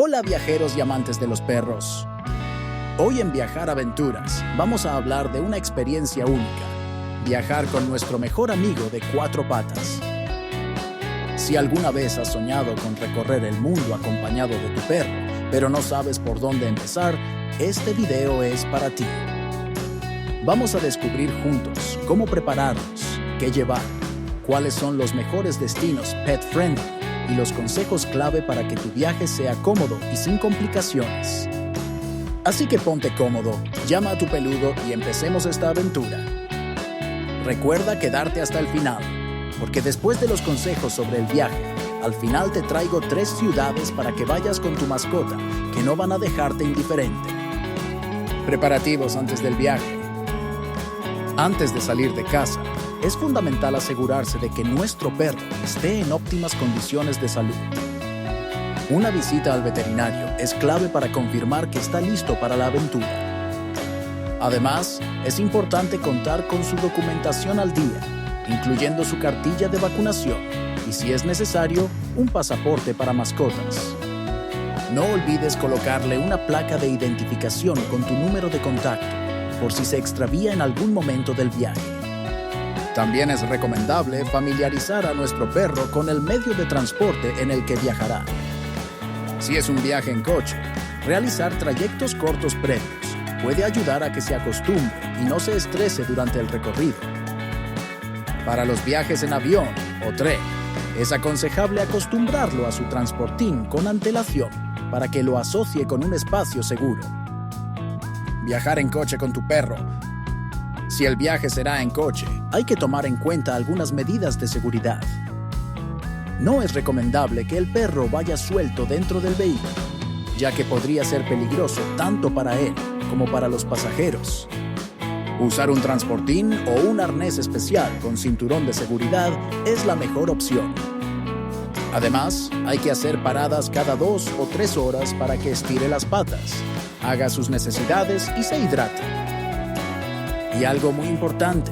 Hola viajeros y amantes de los perros. Hoy en Viajar Aventuras vamos a hablar de una experiencia única, viajar con nuestro mejor amigo de 4 patas. Si alguna vez has soñado con recorrer el mundo acompañado de tu perro, pero no sabes por dónde empezar, este video es para ti. Vamos a descubrir juntos cómo prepararnos, qué llevar, cuáles son los mejores destinos pet friendly y los consejos clave para que tu viaje sea cómodo y sin complicaciones. Así que ponte cómodo, llama a tu peludo y empecemos esta aventura. Recuerda quedarte hasta el final, porque después de los consejos sobre el viaje, al final te traigo 3 ciudades para que vayas con tu mascota, que no van a dejarte indiferente. Preparativos antes del viaje. Antes de salir de casa, es fundamental asegurarse de que nuestro perro esté en óptimas condiciones de salud. Una visita al veterinario es clave para confirmar que está listo para la aventura. Además, es importante contar con su documentación al día, incluyendo su cartilla de vacunación y, si es necesario, un pasaporte para mascotas. No olvides colocarle una placa de identificación con tu número de contacto, por si se extravía en algún momento del viaje. También es recomendable familiarizar a nuestro perro con el medio de transporte en el que viajará. Si es un viaje en coche, realizar trayectos cortos previos puede ayudar a que se acostumbre y no se estrese durante el recorrido. Para los viajes en avión o tren, es aconsejable acostumbrarlo a su transportín con antelación para que lo asocie con un espacio seguro. Viajar en coche con tu perro. Si el viaje será en coche, hay que tomar en cuenta algunas medidas de seguridad. No es recomendable que el perro vaya suelto dentro del vehículo, ya que podría ser peligroso tanto para él como para los pasajeros. Usar un transportín o un arnés especial con cinturón de seguridad es la mejor opción. Además, hay que hacer paradas cada 2 o 3 horas para que estire las patas, haga sus necesidades y se hidrate. Y algo muy importante,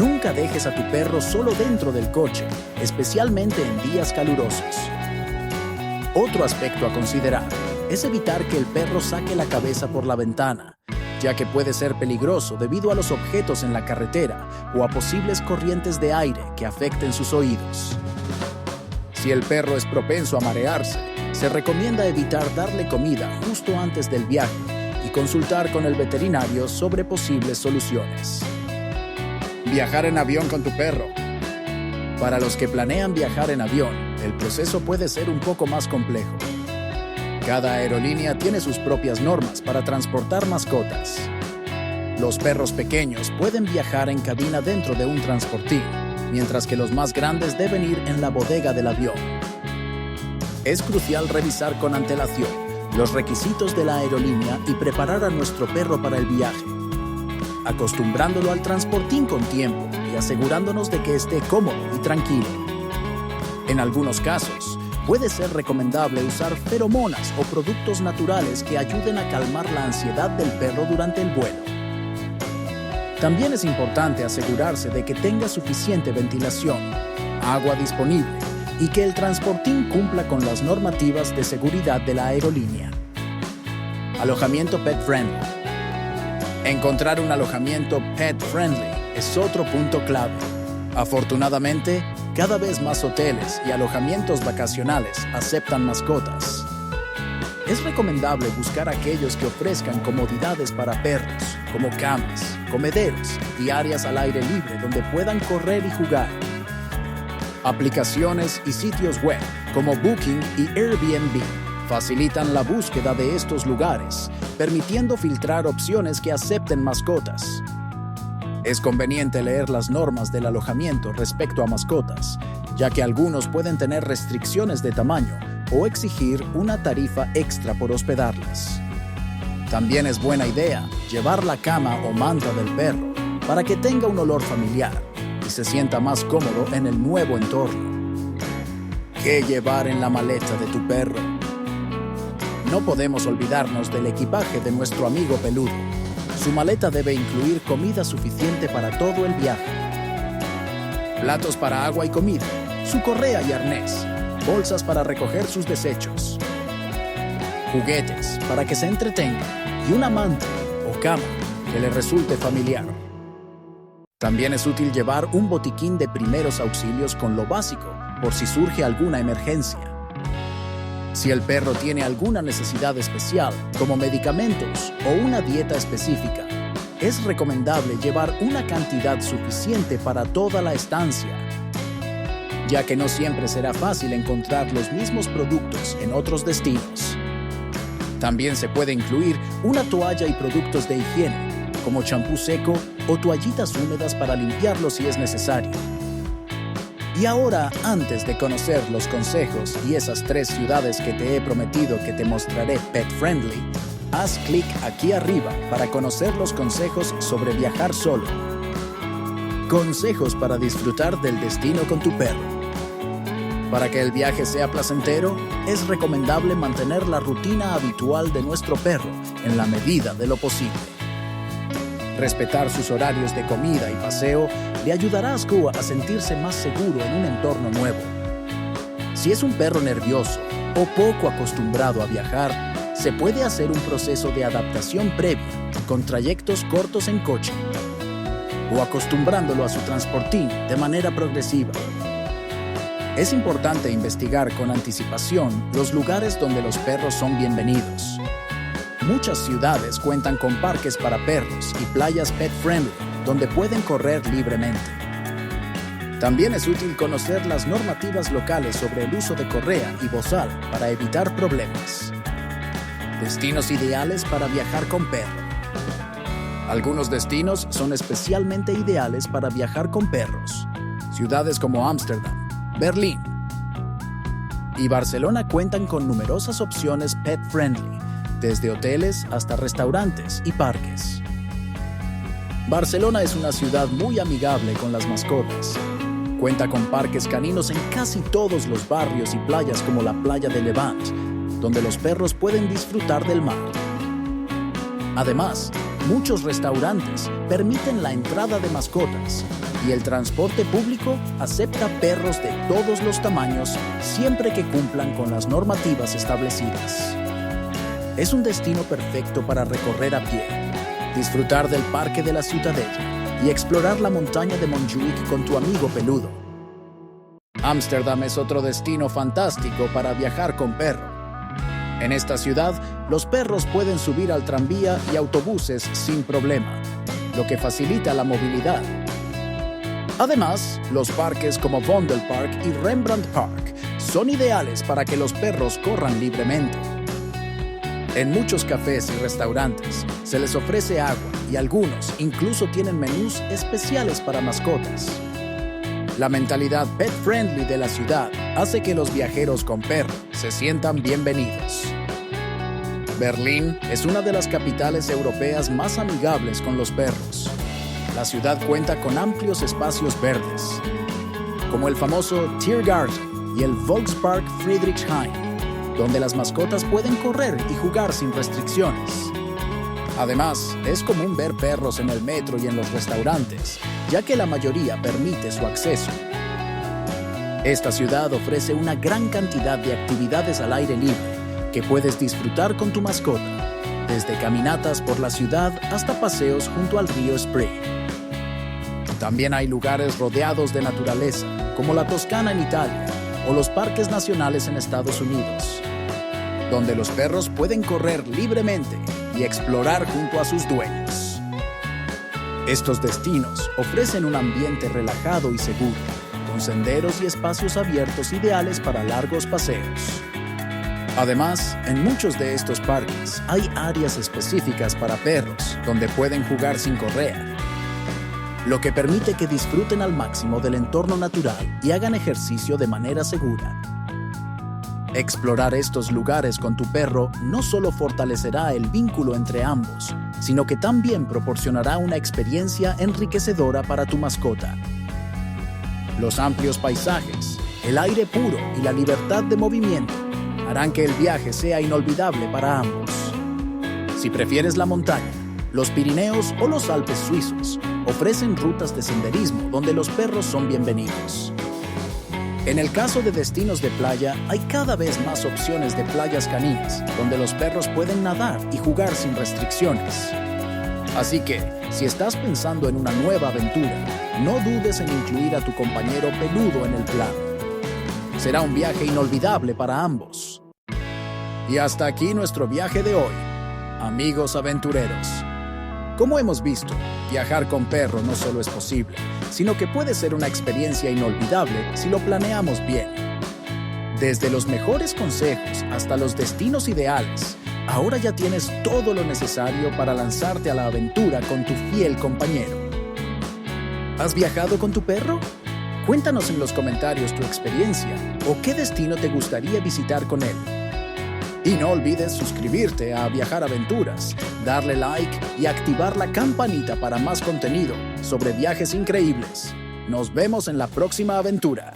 nunca dejes a tu perro solo dentro del coche, especialmente en días calurosos. Otro aspecto a considerar es evitar que el perro saque la cabeza por la ventana, ya que puede ser peligroso debido a los objetos en la carretera o a posibles corrientes de aire que afecten sus oídos. Si el perro es propenso a marearse, se recomienda evitar darle comida justo antes del viaje y consultar con el veterinario sobre posibles soluciones. Viajar en avión con tu perro. Para los que planean viajar en avión, el proceso puede ser un poco más complejo. Cada aerolínea tiene sus propias normas para transportar mascotas. Los perros pequeños pueden viajar en cabina dentro de un transportín, mientras que los más grandes deben ir en la bodega del avión. Es crucial revisar con antelación los requisitos de la aerolínea y preparar a nuestro perro para el viaje, acostumbrándolo al transportín con tiempo y asegurándonos de que esté cómodo y tranquilo. En algunos casos, puede ser recomendable usar feromonas o productos naturales que ayuden a calmar la ansiedad del perro durante el vuelo. También es importante asegurarse de que tenga suficiente ventilación, agua disponible y que el transportín cumpla con las normativas de seguridad de la aerolínea. Alojamiento pet friendly. Encontrar un alojamiento pet friendly es otro punto clave. Afortunadamente, cada vez más hoteles y alojamientos vacacionales aceptan mascotas. Es recomendable buscar aquellos que ofrezcan comodidades para perros, como camas, comederos y áreas al aire libre donde puedan correr y jugar. Aplicaciones y sitios web como Booking y Airbnb facilitan la búsqueda de estos lugares, permitiendo filtrar opciones que acepten mascotas. Es conveniente leer las normas del alojamiento respecto a mascotas, ya que algunos pueden tener restricciones de tamaño o exigir una tarifa extra por hospedarlas. También es buena idea llevar la cama o manta del perro para que tenga un olor familiar y se sienta más cómodo en el nuevo entorno. ¿Qué llevar en la maleta de tu perro? No podemos olvidarnos del equipaje de nuestro amigo peludo. Su maleta debe incluir comida suficiente para todo el viaje, platos para agua y comida, su correa y arnés, bolsas para recoger sus desechos, juguetes para que se entretenga y una manta o cama que le resulte familiar. También es útil llevar un botiquín de primeros auxilios con lo básico por si surge alguna emergencia. Si el perro tiene alguna necesidad especial, como medicamentos o una dieta específica, es recomendable llevar una cantidad suficiente para toda la estancia, ya que no siempre será fácil encontrar los mismos productos en otros destinos. También se puede incluir una toalla y productos de higiene, como champú seco o toallitas húmedas para limpiarlo si es necesario. Y ahora, antes de conocer los consejos y esas 3 ciudades que te he prometido que te mostraré pet friendly, haz clic aquí arriba para conocer los consejos sobre viajar solo. Consejos para disfrutar del destino con tu perro. Para que el viaje sea placentero, es recomendable mantener la rutina habitual de nuestro perro en la medida de lo posible. Respetar sus horarios de comida y paseo le ayudará a Skua a sentirse más seguro en un entorno nuevo. Si es un perro nervioso o poco acostumbrado a viajar, se puede hacer un proceso de adaptación previa con trayectos cortos en coche o acostumbrándolo a su transportín de manera progresiva. Es importante investigar con anticipación los lugares donde los perros son bienvenidos. Muchas ciudades cuentan con parques para perros y playas pet-friendly, donde pueden correr libremente. También es útil conocer las normativas locales sobre el uso de correa y bozal para evitar problemas. Destinos ideales para viajar con perro. Algunos destinos son especialmente ideales para viajar con perros. Ciudades como Ámsterdam, Berlín y Barcelona cuentan con numerosas opciones pet-friendly, desde hoteles hasta restaurantes y parques. Barcelona es una ciudad muy amigable con las mascotas. Cuenta con parques caninos en casi todos los barrios y playas como la playa de Levant, donde los perros pueden disfrutar del mar. Además, muchos restaurantes permiten la entrada de mascotas y el transporte público acepta perros de todos los tamaños siempre que cumplan con las normativas establecidas. Es un destino perfecto para recorrer a pie, disfrutar del Parque de la Ciutadella y explorar la montaña de Montjuïc con tu amigo peludo. Ámsterdam es otro destino fantástico para viajar con perro. En esta ciudad, los perros pueden subir al tranvía y autobuses sin problema, lo que facilita la movilidad. Además, los parques como Vondelpark y Rembrandt Park son ideales para que los perros corran libremente. En muchos cafés y restaurantes se les ofrece agua y algunos incluso tienen menús especiales para mascotas. La mentalidad pet-friendly de la ciudad hace que los viajeros con perro se sientan bienvenidos. Berlín es una de las capitales europeas más amigables con los perros. La ciudad cuenta con amplios espacios verdes, como el famoso Tiergarten y el Volkspark Friedrichshain, donde las mascotas pueden correr y jugar sin restricciones. Además, es común ver perros en el metro y en los restaurantes, ya que la mayoría permite su acceso. Esta ciudad ofrece una gran cantidad de actividades al aire libre que puedes disfrutar con tu mascota, desde caminatas por la ciudad hasta paseos junto al río Spree. También hay lugares rodeados de naturaleza, como la Toscana en Italia o los parques nacionales en Estados Unidos, donde los perros pueden correr libremente y explorar junto a sus dueños. Estos destinos ofrecen un ambiente relajado y seguro, con senderos y espacios abiertos ideales para largos paseos. Además, en muchos de estos parques hay áreas específicas para perros donde pueden jugar sin correa, lo que permite que disfruten al máximo del entorno natural y hagan ejercicio de manera segura. Explorar estos lugares con tu perro no solo fortalecerá el vínculo entre ambos, sino que también proporcionará una experiencia enriquecedora para tu mascota. Los amplios paisajes, el aire puro y la libertad de movimiento harán que el viaje sea inolvidable para ambos. Si prefieres la montaña, los Pirineos o los Alpes suizos ofrecen rutas de senderismo donde los perros son bienvenidos. En el caso de destinos de playa, hay cada vez más opciones de playas caninas, donde los perros pueden nadar y jugar sin restricciones. Así que, si estás pensando en una nueva aventura, no dudes en incluir a tu compañero peludo en el plan. Será un viaje inolvidable para ambos. Y hasta aquí nuestro viaje de hoy, amigos aventureros. Como hemos visto, viajar con perro no solo es posible, sino que puede ser una experiencia inolvidable si lo planeamos bien. Desde los mejores consejos hasta los destinos ideales, ahora ya tienes todo lo necesario para lanzarte a la aventura con tu fiel compañero. ¿Has viajado con tu perro? Cuéntanos en los comentarios tu experiencia o qué destino te gustaría visitar con él. Y no olvides suscribirte a Viajar Aventuras, darle like y activar la campanita para más contenido sobre viajes increíbles. Nos vemos en la próxima aventura.